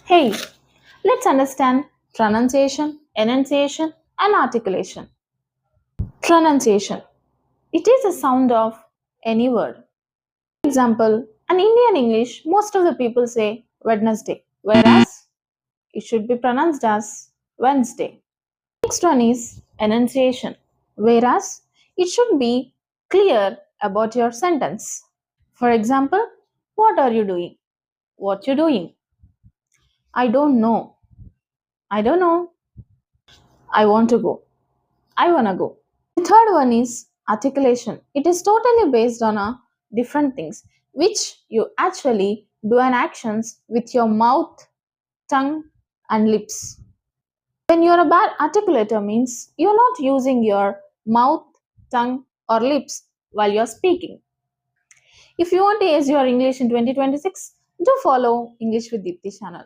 Hey, let's understand pronunciation, enunciation, and articulation. Pronunciation. It is a sound of any word. For example, in Indian English, most of the people say Wednesday, whereas it should be pronounced as Wednesday. Next one is enunciation, whereas it should be clear about your sentence. For example, what are you doing? What you doing? I don't know. I don't know. I want to go. I wanna go. The third one is articulation. It is totally based on a different things which you actually do an actions with your mouth, tongue and lips. When you're a bad articulator means you're not using your mouth, tongue or lips while you're speaking. If you want to ace your English in 2026, do follow English with Deepti channel.